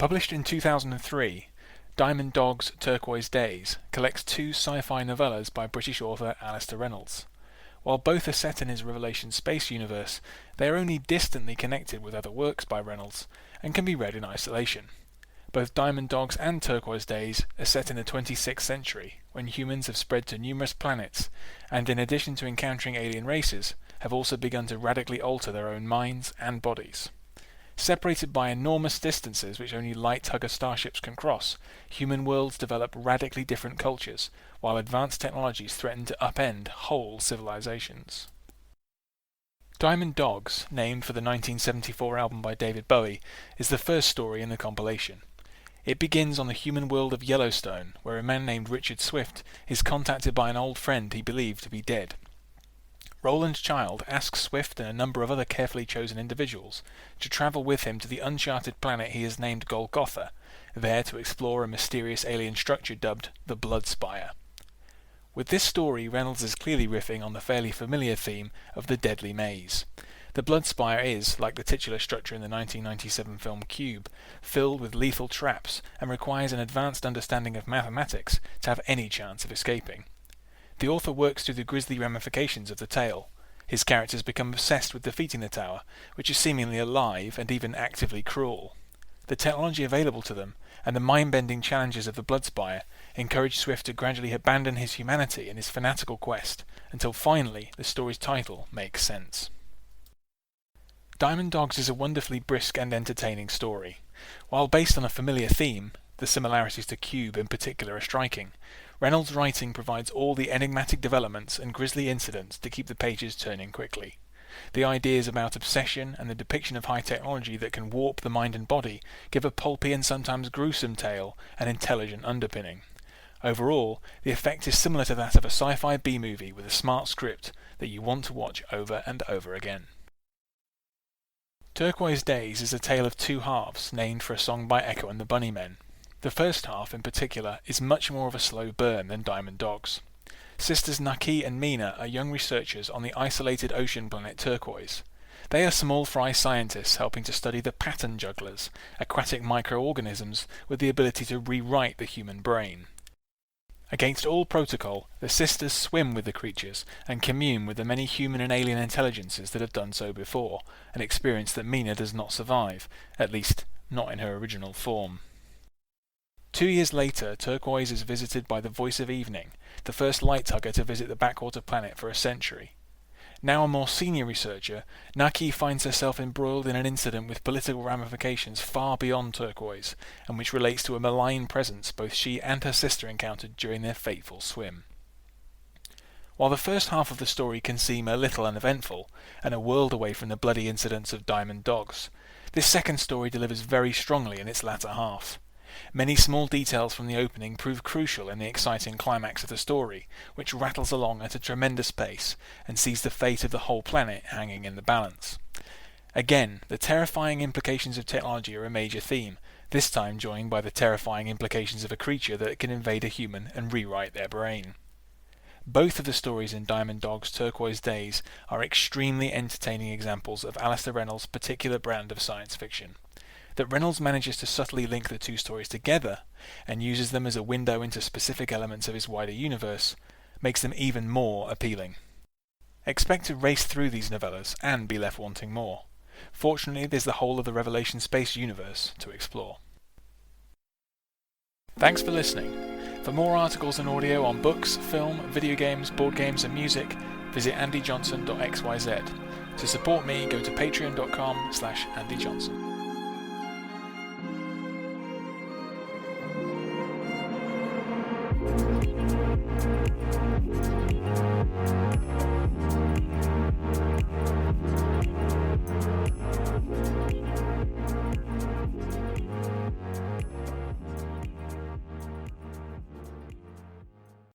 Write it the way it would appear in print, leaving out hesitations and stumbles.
Published in 2003, Diamond Dog's Turquoise Days collects two sci-fi novellas by British author Alastair Reynolds. While both are set in his Revelation space universe, they are only distantly connected with other works by Reynolds and can be read in isolation. Both Diamond Dogs and Turquoise Days are set in the 26th century, when humans have spread to numerous planets, and in addition to encountering alien races, have also begun to radically alter their own minds and bodies. Separated by enormous distances which only light-hugger starships can cross, human worlds develop radically different cultures, while advanced technologies threaten to upend whole civilizations. Diamond Dogs, named for the 1974 album by David Bowie, is the first story in the compilation. It begins on the human world of Yellowstone, where a man named Richard Swift is contacted by an old friend he believed to be dead. Roland Child asks Swift and a number of other carefully chosen individuals to travel with him to the uncharted planet he has named Golgotha, there to explore a mysterious alien structure dubbed the Blood Spire. With this story, Reynolds is clearly riffing on the fairly familiar theme of the Deadly Maze. The Blood Spire is, like the titular structure in the 1997 film Cube, filled with lethal traps and requires an advanced understanding of mathematics to have any chance of escaping. The author works through the grisly ramifications of the tale. His characters become obsessed with defeating the tower, which is seemingly alive and even actively cruel. The technology available to them, and the mind-bending challenges of the Blood Spire, encourage Swift to gradually abandon his humanity in his fanatical quest, until finally the story's title makes sense. Diamond Dogs is a wonderfully brisk and entertaining story. While based on a familiar theme, the similarities to Cube in particular are striking. Reynolds' writing provides all the enigmatic developments and grisly incidents to keep the pages turning quickly. The ideas about obsession and the depiction of high technology that can warp the mind and body give a pulpy and sometimes gruesome tale an intelligent underpinning. Overall, the effect is similar to that of a sci-fi B-movie with a smart script that you want to watch over and over again. Turquoise Days is a tale of two halves, named for a song by Echo and the Bunnymen. The first half, in particular, is much more of a slow burn than Diamond Dogs. Sisters Naki and Mina are young researchers on the isolated ocean planet Turquoise. They are small fry scientists helping to study the pattern jugglers, aquatic microorganisms with the ability to rewrite the human brain. Against all protocol, the sisters swim with the creatures and commune with the many human and alien intelligences that have done so before, an experience that Mina does not survive, at least not in her original form. 2 years later, Turquoise is visited by the Voice of Evening, the first light-hugger to visit the backwater planet for a century. Now a more senior researcher, Naki finds herself embroiled in an incident with political ramifications far beyond Turquoise, and which relates to a malign presence both she and her sister encountered during their fateful swim. While the first half of the story can seem a little uneventful, and a world away from the bloody incidents of Diamond Dogs, this second story delivers very strongly in its latter half. Many small details from the opening prove crucial in the exciting climax of the story, which rattles along at a tremendous pace and sees the fate of the whole planet hanging in the balance. Again, the terrifying implications of technology are a major theme, this time joined by the terrifying implications of a creature that can invade a human and rewrite their brain. Both of the stories in Diamond Dog's Turquoise Days are extremely entertaining examples of Alastair Reynolds' particular brand of science fiction. That Reynolds manages to subtly link the two stories together and uses them as a window into specific elements of his wider universe makes them even more appealing. Expect to race through these novellas and be left wanting more. Fortunately, there's the whole of the Revelation space universe to explore. Thanks for listening. For more articles and audio on books, film, video games, board games and music, visit andyjohnson.xyz. To support me, go to patreon.com/andyjohnson.